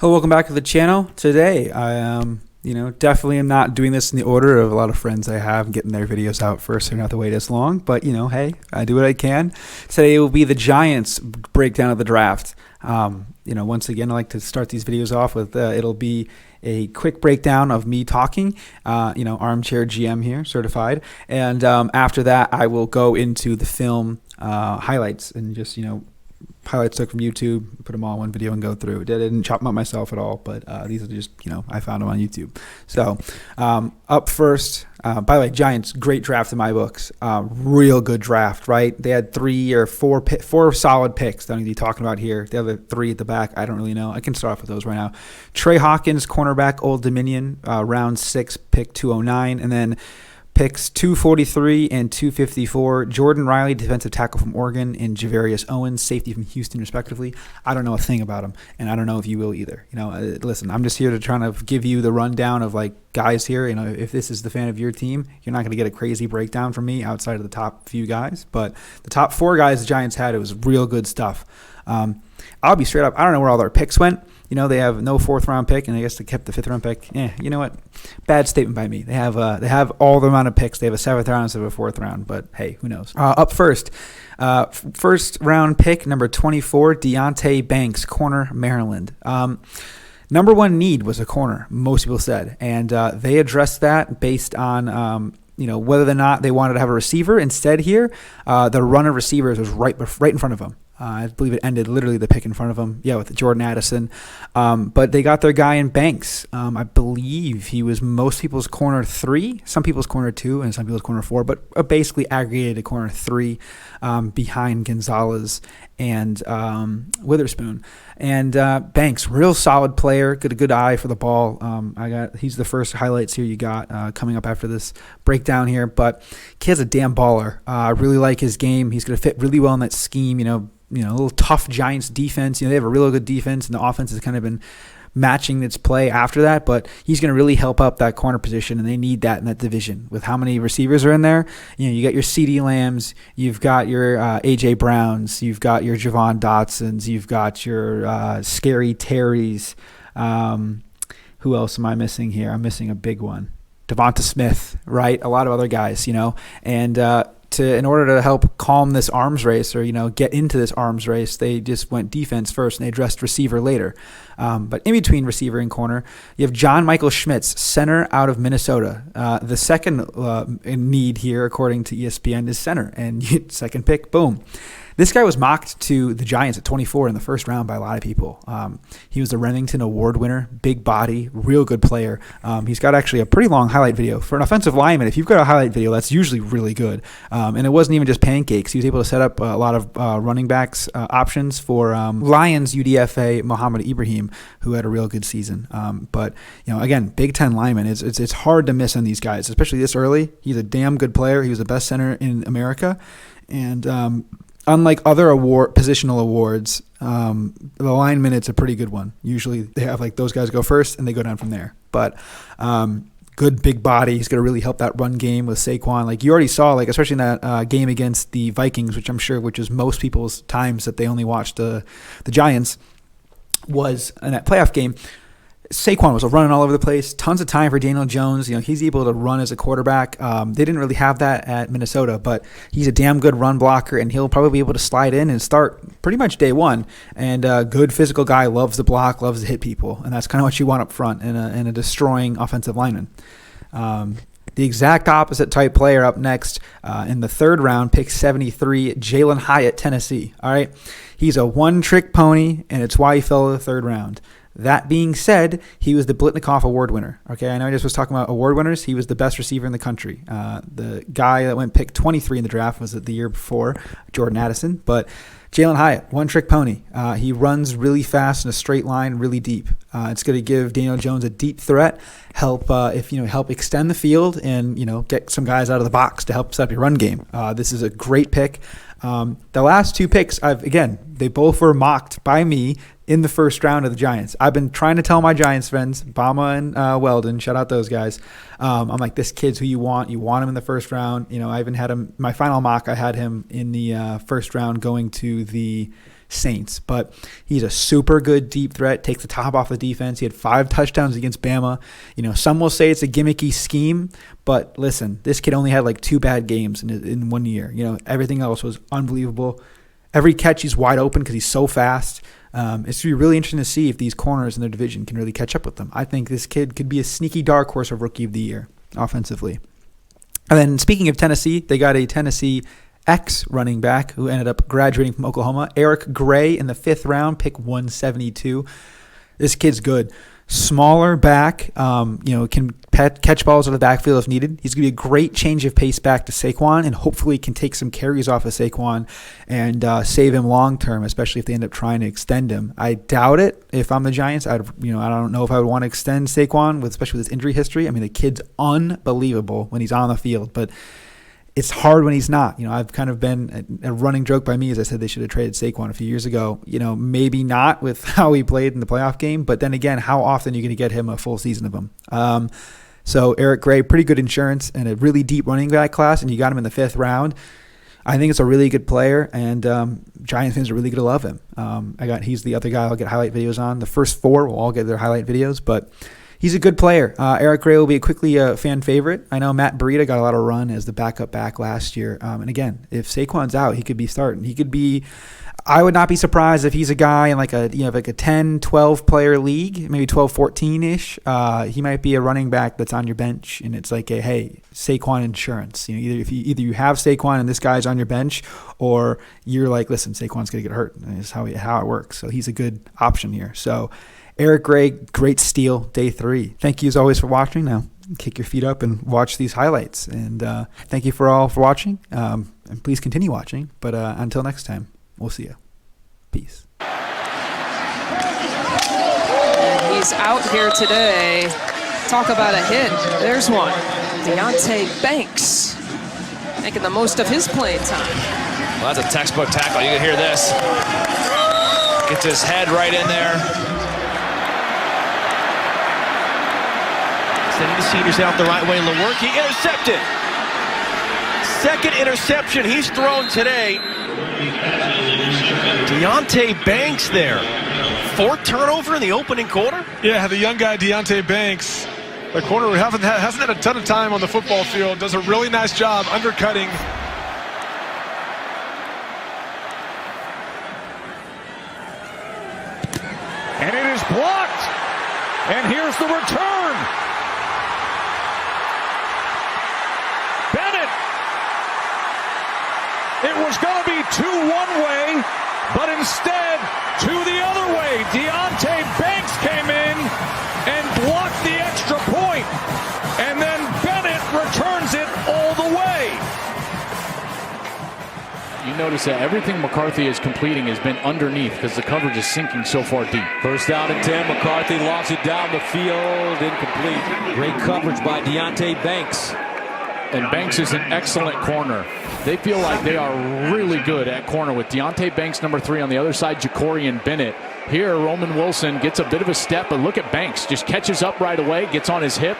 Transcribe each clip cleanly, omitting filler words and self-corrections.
Hello, welcome back to the channel. Today, I definitely am not doing this in the order of a lot of friends I have, getting their videos out first so I don't have to wait as long. But, hey, I do what I can. Today will be the Giants breakdown of the draft. Once again, I like to start these videos off with, it'll be a quick breakdown of me talking, armchair GM here, certified. And after that, I will go into the film highlights and just, highlights took from YouTube, put them all in one video and go through. I didn't chop them up myself at all, but these are just, I found them on YouTube. So up first, by the way, Giants, great draft in my books. Real good draft, right? They had four solid picks that I'm going to be talking about here. The other three at the back, I don't really know. I can start off with those right now. Trey Hawkins, cornerback, Old Dominion, round 6, pick 209. And then picks 243 and 254, Jordan Riley, defensive tackle from Oregon, and Javarius Owens, safety from Houston, respectively. I don't know a thing about them, and I don't know if you will either. Listen, I'm just here to try to give you the rundown of guys here. If this is the fan of your team, you're not going to get a crazy breakdown from me outside of the top few guys. But the top 4 guys the Giants had, it was real good stuff. I'll be straight up. I don't know where all their picks went. They have no 4th round pick, and I guess they kept the 5th round pick. You know what? Bad statement by me. They have all the amount of picks. They have a 7th round instead of a 4th round, but hey, who knows? Up first, first round pick number 24, Deonte Banks, corner, Maryland. Number one need was a corner, most people said, and they addressed that based on whether or not they wanted to have a receiver. Instead, here, the run of receivers was right in front of them. I believe it ended literally the pick in front of them, with Jordan Addison. But they got their guy in Banks. I believe he was most people's corner 3, some people's corner 2, and some people's corner 4, but basically aggregated corner 3 behind Gonzalez and Witherspoon. And Banks, real solid player, good eye for the ball. He's the first highlights here you got coming up after this breakdown here. But kid's a damn baller. I really like his game. He's going to fit really well in that scheme. A little tough Giants defense. They have a really good defense, and the offense has kind of been matching its play after that. But he's going to really help up that corner position, and they need that in that division. With how many receivers are in there, you got your CeeDee Lambs, you've got your AJ Browns, you've got your Javon Dotsons, you've got your Scary Terrys. Who else am I missing here? I'm missing a big one. Devonta Smith, right? A lot of other guys, and in order to help calm this arms race or, get into this arms race, they just went defense first and they addressed receiver later. But in between receiver and corner, you have John Michael Schmitz, center out of Minnesota. The second need here, according to ESPN, is center. And second pick, boom. This guy was mocked to the Giants at 24 in the first round by a lot of people. He was the Remington Award winner, big body, real good player. He's got actually a pretty long highlight video. For an offensive lineman, if you've got a highlight video, that's usually really good. And it wasn't even just pancakes. He was able to set up a lot of running backs options for Lions UDFA Mohamed Ibrahim, who had a real good season. But, again, Big Ten lineman, it's hard to miss on these guys, especially this early. He's a damn good player. He was the best center in America. And unlike other positional awards, the lineman, it's a pretty good one. Usually they have those guys go first and they go down from there. But good big body. He's going to really help that run game with Saquon. You already saw, especially in that game against the Vikings, which is most people's times that they only watched the Giants, was in that playoff game. Saquon was running all over the place. Tons of time for Daniel Jones. He's able to run as a quarterback. They didn't really have that at Minnesota, but he's a damn good run blocker, and he'll probably be able to slide in and start pretty much day one. And a good physical guy, loves to block, loves to hit people, and that's kind of what you want up front in a destroying offensive lineman. The exact opposite type player up next in the 3rd round, pick 73, Jalen Hyatt, Tennessee. All right, he's a one-trick pony, and it's why he fell to the 3rd round. That being said, he was the Blitnikoff Award winner. Okay, I know I just was talking about award winners. He was the best receiver in the country. The guy that went pick 23 in the draft was the year before, Jordan Addison. But Jalen Hyatt, one-trick pony. He runs really fast in a straight line, really deep. It's going to give Daniel Jones a deep threat, help extend the field, and get some guys out of the box to help set up your run game. This is a great pick. The last 2 picks, they both were mocked by me in the first round of the Giants. I've been trying to tell my Giants friends, Bama and Weldon, shout out those guys. I'm like, this kid's who you want. You want him in the first round. I even had him, my final mock, I had him in the first round going to the Saints. But he's a super good deep threat, takes the top off the defense. He had 5 touchdowns against Bama. Some will say it's a gimmicky scheme, but listen, this kid only had like 2 bad games in 1 year. Everything else was unbelievable. Every catch he's wide open because he's so fast. It's going to be really interesting to see if these corners in their division can really catch up with them. I think this kid could be a sneaky dark horse of Rookie of the Year offensively. And then speaking of Tennessee, they got a Tennessee running back who ended up graduating from Oklahoma, Eric Gray, in the 5th round, pick 172. This kid's good. Smaller back, can catch balls out of the backfield if needed. He's going to be a great change of pace back to Saquon, and hopefully can take some carries off of Saquon and save him long term, especially if they end up trying to extend him. I doubt it. If I'm the Giants, I don't know if I would want to extend Saquon, especially with his injury history. I mean, the kid's unbelievable when he's on the field, but it's hard when he's not. I've kind of been a running joke by me as I said they should have traded Saquon a few years ago. Maybe not with how he played in the playoff game, but then again, how often are you going to get him a full season of him? So Eric Gray, pretty good insurance and a really deep running back class, and you got him in the 5th round. I think it's a really good player, and Giants fans are really going to love him. He's the other guy I'll get highlight videos on. The first 4 will all get their highlight videos, but he's a good player. Eric Gray will be quickly a fan favorite. I know Matt Breida got a lot of run as the backup back last year. And again, if Saquon's out, he could be starting. He could be. I would not be surprised if he's a guy in like a 10, 12 player league, maybe 12, 14-ish. He might be a running back that's on your bench, and it's like hey, Saquon insurance. Either you have Saquon and this guy's on your bench, or you're like, listen, Saquon's gonna get hurt. That's how it works. So he's a good option here. So Eric Gray, great steal, day 3. Thank you as always for watching. Now kick your feet up and watch these highlights. And thank you for watching. And please continue watching. But until next time, we'll see you. Peace. And he's out here today. Talk about a hit. There's one. Deonte Banks making the most of his playing time. Well, that's a textbook tackle. You can hear this. Gets his head right in there. Sending the seniors out the right way. Lewerke intercepted. Second interception he's thrown today. Deonte Banks there. 4th turnover in the opening quarter. Yeah, the young guy Deonte Banks, the corner who hasn't had a ton of time on the football field, does a really nice job undercutting. And it is blocked. And here's the return. Bennett. It was going to be 2 one way, but instead 2 the other way. Deonte Banks came in and blocked the extra point, and then Bennett returns it all the way. You notice that everything McCarthy is completing has been underneath because the coverage is sinking so far deep. First down and 10. McCarthy lofts it down the field. Incomplete. Great coverage by Deonte Banks. And Banks is an excellent corner. They feel like they are really good at corner with Deonte Banks, number 3, on the other side, Ja'Cory Bennett. Here, Roman Wilson gets a bit of a step, but look at Banks. Just catches up right away, gets on his hip.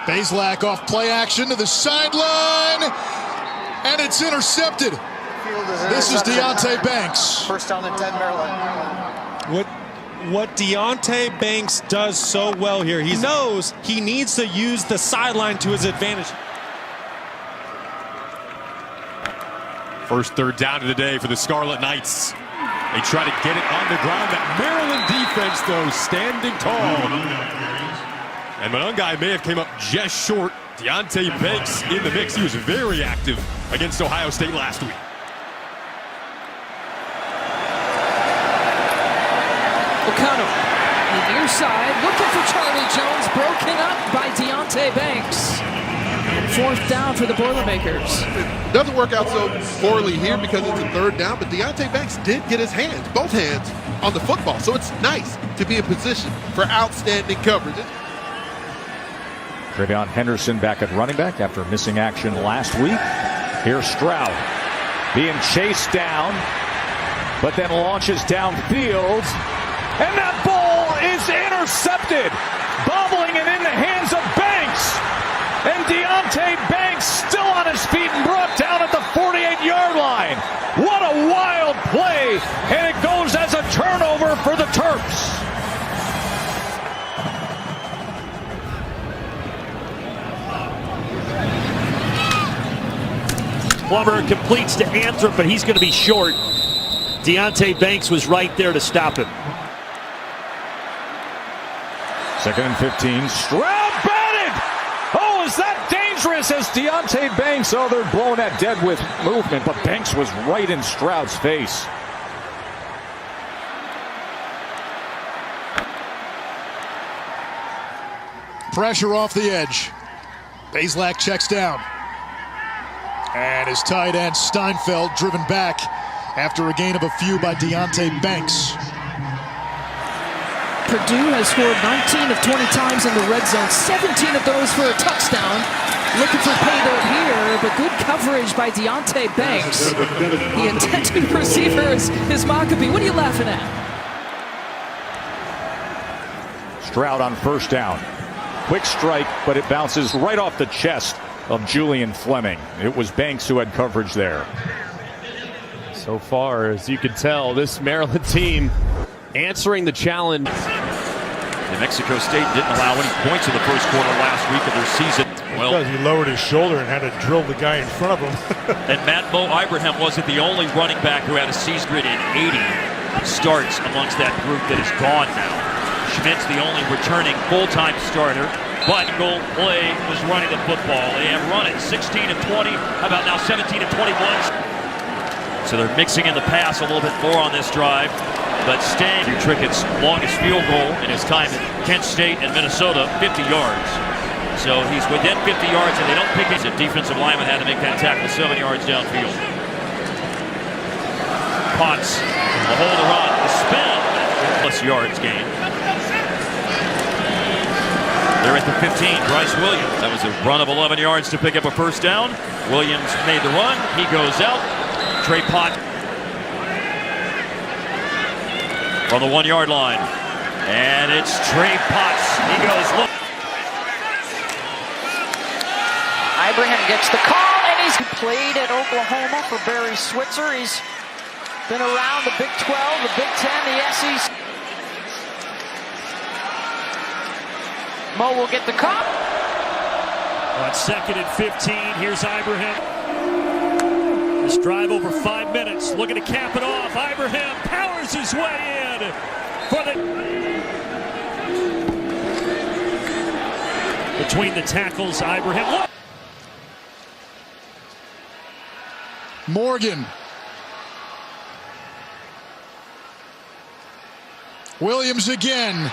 Bazelak off play action to the sideline, and it's intercepted. This is Deonte Banks. First down and 10, Maryland. What Deonte Banks does so well here, he knows he needs to use the sideline to his advantage. First 3rd down of the day for the Scarlet Knights. They try to get it on the ground. That Maryland defense, though, standing tall. And Monangai may have came up just short. Deonte Banks in the mix. He was very active against Ohio State last week. O'Connell, the near side, looking for Charlie Jones, broken up by Deonte Banks. 4th down for the Boilermakers. It doesn't work out so poorly here because it's a 3rd down, but Deonte Banks did get his hands, both hands, on the football. So it's nice to be in position for outstanding coverage. Travion Henderson back at running back after missing action last week. Here's Stroud being chased down, but then launches downfield. And that ball is intercepted. Bobbling it in the hands of Banks. and Deonte Banks still on his feet and brought down at the 48-yard line. What a wild play, and it goes as a turnover for the Terps. Plummer completes to Anthrop, but he's going to be short. Deonte Banks was right there to stop him. 2nd and 15. Stroud batted! Oh, is that dangerous as Deonte Banks? Oh, they're blowing that dead with movement, but Banks was right in Stroud's face. Pressure off the edge. Bazelak checks down. And his tight end Steinfeld driven back after a gain of a few by Deonte Banks. Purdue has scored 19 of 20 times in the red zone, 17 of those for a touchdown. Looking for pay dirt here, but good coverage by Deonte Banks. The intended receiver is Maccabee. What are you laughing at? Stroud on 1st down. Quick strike, but it bounces right off the chest of Julian Fleming. It was Banks who had coverage there. So far, as you can tell, this Maryland team answering the challenge. New Mexico State didn't allow any points in the first quarter last week of their season. Well, because he lowered his shoulder and had to drill the guy in front of him. And Matt Mo Ibrahim wasn't the only running back who had a season in 80 starts amongst that group that is gone now. Schmidt's the only returning full-time starter. But goal play was running the football. They have run it 16 of 20. How about now 17 of 21? So they're mixing in the pass a little bit more on this drive. But Stan Trickett's longest field goal in his time at Kent State and Minnesota, 50 yards. So he's within 50 yards and they don't pick it. The defensive lineman had to make that tackle 7 yards downfield. Potts, the hold to run, the spin, plus yards gain. They're at the 15, Bryce Williams. That was a run of 11 yards to pick up a 1st down. Williams made the run. He goes out. Trey Potts from the 1-yard line. And it's Trey Potts. He goes look. Ibrahim gets the call, and he's played at Oklahoma for Barry Switzer. He's been around the Big 12, the Big 10, the SEC. Mo will get the call. On 2nd and 15, here's Ibrahim. This drive over 5 minutes, looking to cap it off. Ibrahim powers his way in for the... Between the tackles, Ibrahim. Look. Morgan. Williams again.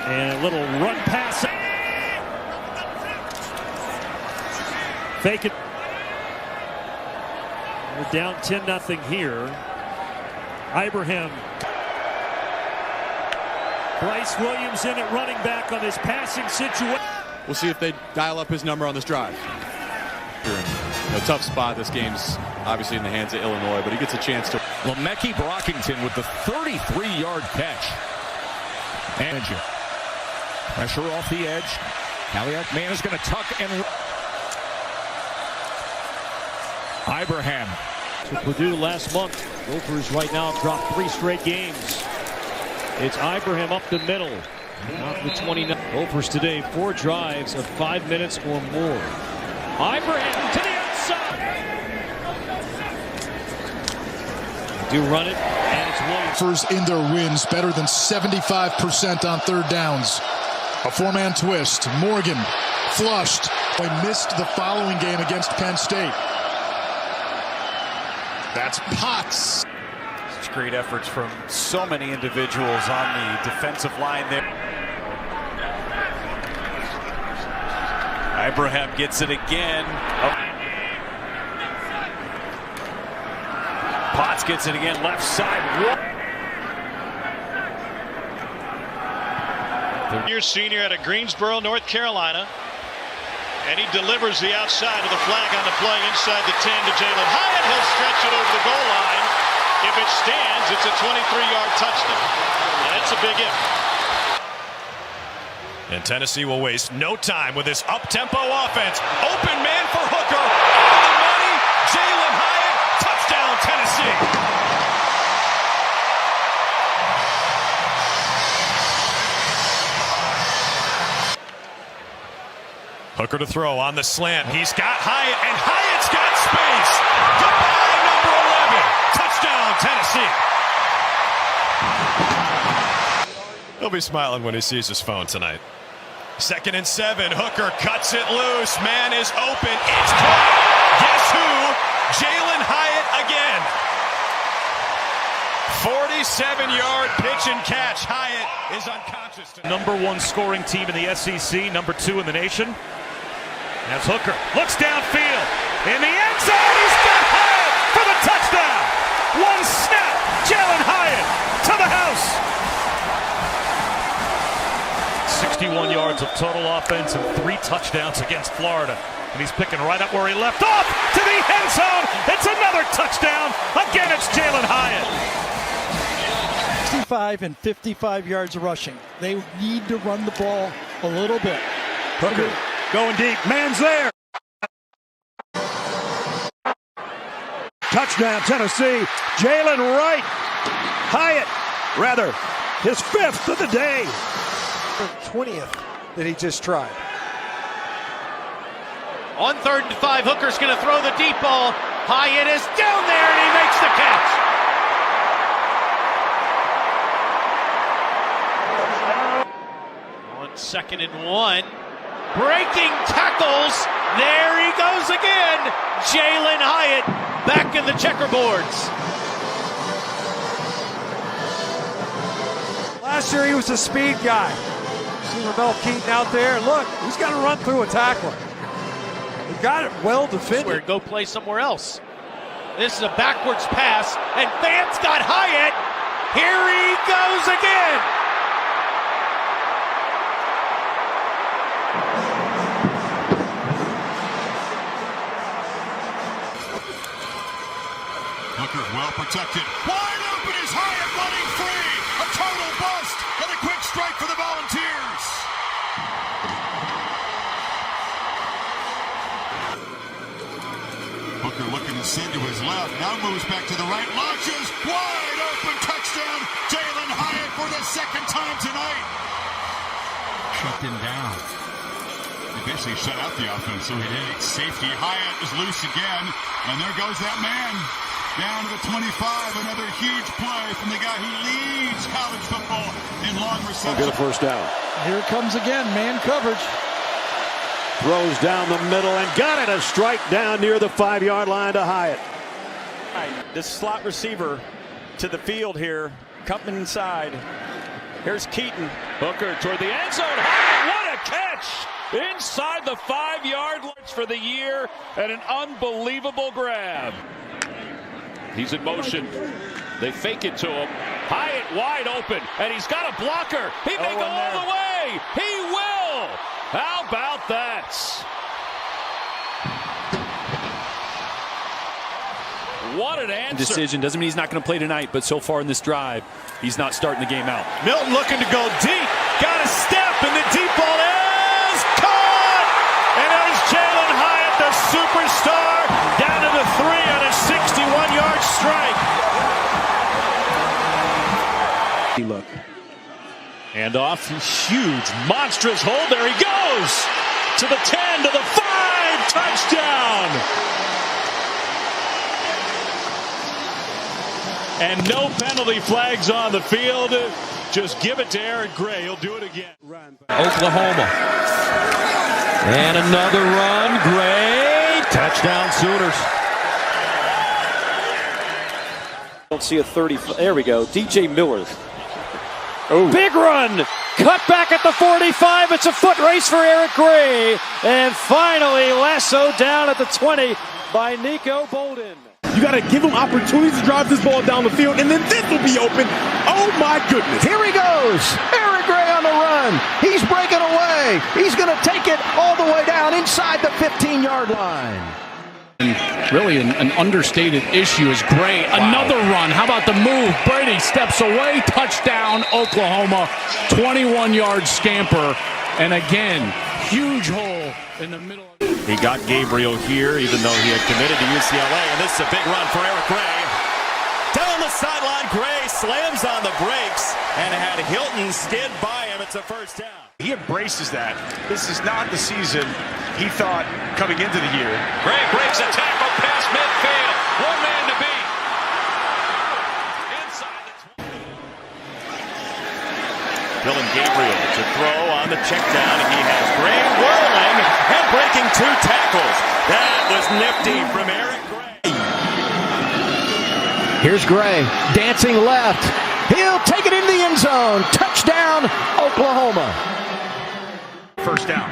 And a little run pass. Fake it. We're down 10-0 here. Ibrahim. Bryce Williams in at running back on his passing situation. We'll see if they dial up his number on this drive. A tough spot. This game's obviously in the hands of Illinois, but he gets a chance to. Lemecki Brockington with the 33-yard catch. And pressure off the edge. Kaliak-Man is going to tuck and... Ibrahim. To Purdue last month. Gophers right now have dropped 3 straight games. It's Ibrahim up the middle. Off the 29. Gophers today, 4 drives of 5 minutes or more. Ibrahim to the outside. They do run it, and it's Williams. In their wins, better than 75% on 3rd downs. A 4-man twist. Morgan flushed. They missed the following game against Penn State. That's Potts. Such great efforts from so many individuals on the defensive line there. Ibrahim gets it again. Potts gets it again, left side. Your senior out of Greensboro, North Carolina. And he delivers the outside of the flag on the play inside the 10 to Jalen Hyatt. He'll stretch it over the goal line. If it stands, it's a 23-yard touchdown. And that's a big if. And Tennessee will waste no time with this up-tempo offense. Open man for Hooker. On the money. Jalen Hyatt. Touchdown, Tennessee. Hooker to throw on the slant. He's got Hyatt, and Hyatt's got space. Goodbye, number 11. Touchdown, Tennessee. He'll be smiling when he sees his phone tonight. 2nd and 7. Hooker cuts it loose. Man is open. It's caught. Guess who? Jalen Hyatt again. 47-yard pitch and catch. Hyatt is unconscious tonight. Number 1 scoring team in the SEC, number 2 in the nation. As Hooker looks downfield in the end zone, he's got Hyatt for the touchdown. 1 snap, Jalen Hyatt to the house. 61 yards of total offense and 3 touchdowns against Florida. And he's picking right up where he left off to the end zone. It's another touchdown. Again, it's Jalen Hyatt. 65 and 55 yards rushing. They need to run the ball a little bit. Hooker going deep. Man's there. Touchdown, Tennessee. Jalen Wright. Hyatt, rather, his 5th of the day. 20th that he just tried. On 3rd and 5, Hooker's going to throw the deep ball. Hyatt is down there, and he makes the catch. On 2nd and 1, breaking tackles. There he goes again. Jalen Hyatt back in the checkerboards. Last year he was a speed guy. See Ramel Keaton out there. Look, he's got to run through a tackler. He got it well defended. Go play somewhere else. This is a backwards pass, and Vance got Hyatt. Here he goes again. Hooker well protected. Wide open is Hyatt running free. A total bust and a quick strike for the Volunteers. Hooker looking to send to his left. Now moves back to the right. Launches. Wide open touchdown. Jalen Hyatt for the 2nd time tonight. Shut him down. He basically shut out the offense, so he did. Safety. Hyatt is loose again. And there goes that man. Down to the 25. Another huge play from the guy who leads college football in long reception. Get a 1st down. Here it comes again. Man coverage. Throws down the middle and got it. A strike down near the 5-yard line to Hyatt. This slot receiver to the field here, coming inside. Here's Keaton. Hooker toward the end zone. Hyatt, what a catch! Inside the 5-yard line for the year, and an unbelievable grab. He's in motion. They fake it to him. Hyatt wide open, and he's got a blocker. He may go all the way. He will. How about that? What an answer. Decision doesn't mean he's not going to play tonight, but so far in this drive, he's not starting the game out. Milton looking to go deep. Got a step, and the deep ball is caught. And there's Jalen Hyatt, the superstar, down to the 3 on a 61-yard strike. Look. And off, huge, monstrous hold. There he goes to the 10, to the 5, touchdown. And no penalty flags on the field. Just give it to Eric Gray. He'll do it again. Oklahoma. And another run. Gray. Touchdown Sooners. Don't see a 30. There we go. DJ Miller. Oh. Big run. Cut back at the 45. It's a foot race for Eric Gray. And finally lassoed down at the 20 by Nico Bolden. You got to give him opportunities to drive this ball down the field, and then this will be open. Oh, my goodness. Here he goes. Eric Gray on the run. He's breaking away. He's going to take it all the way down inside the 15-yard line. And really an understated issue is Gray. Another run. How about the move? Brady steps away. Touchdown, Oklahoma. 21-yard scamper. And again, huge hole in the middle. He got Gabriel here, even though he had committed to UCLA. And this is a big run for Eric Gray. Down the sideline, Gray slams on the brakes and had Hilton skid by him. It's a first down. He embraces that. This is not the season he thought coming into the year. Gray breaks a tackle past midfield. One man to beat. Inside the 20. Dylan Gabriel to throw on the check down, and he has Gray whirling and breaking 2 tackles. That was nifty from Eric Gray. Here's Gray, dancing left. He'll take it into the end zone. Touchdown, Oklahoma. First down.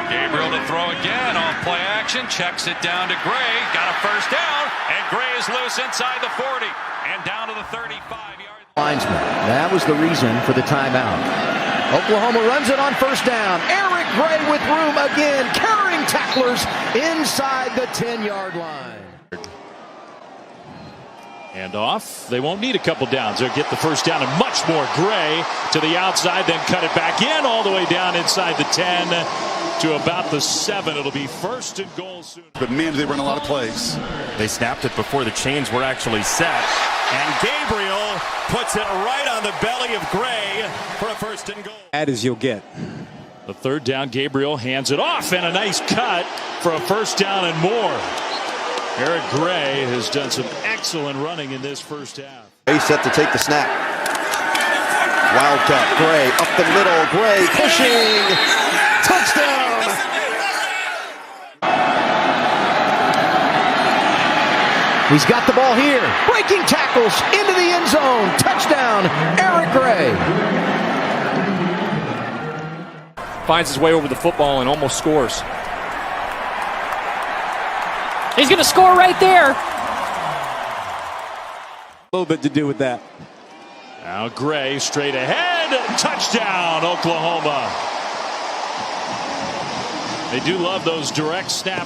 Gabriel to throw again off play action. Checks it down to Gray. Got a first down. And Gray is loose inside the 40. And down to the 35-yard Linesman. That was the reason for the timeout. Oklahoma runs it on first down. Eric Gray with room again, carrying tacklers inside the 10-yard line. And off. They won't need a couple downs. They'll get the first down and much more. Gray to the outside, then cut it back in all the way down inside the 10 to about the 7. It'll be first and goal soon. But man, they run a lot of plays. They snapped it before the chains were actually set. And Gabriel puts it right on the belly of Gray for a first and goal. Bad as you'll get. The third down, Gabriel hands it off, and a nice cut for a first down and more. Eric Gray has done some excellent running in this first half. Gray set to take the snap. Wildcat, Gray up the middle. Gray pushing. Touchdown. He's got the ball here. Breaking tackles into the end zone. Touchdown, Eric Gray. Finds his way over the football and almost scores. He's going to score right there. A little bit to do with that. Now Gray straight ahead. Touchdown, Oklahoma. They do love those direct snap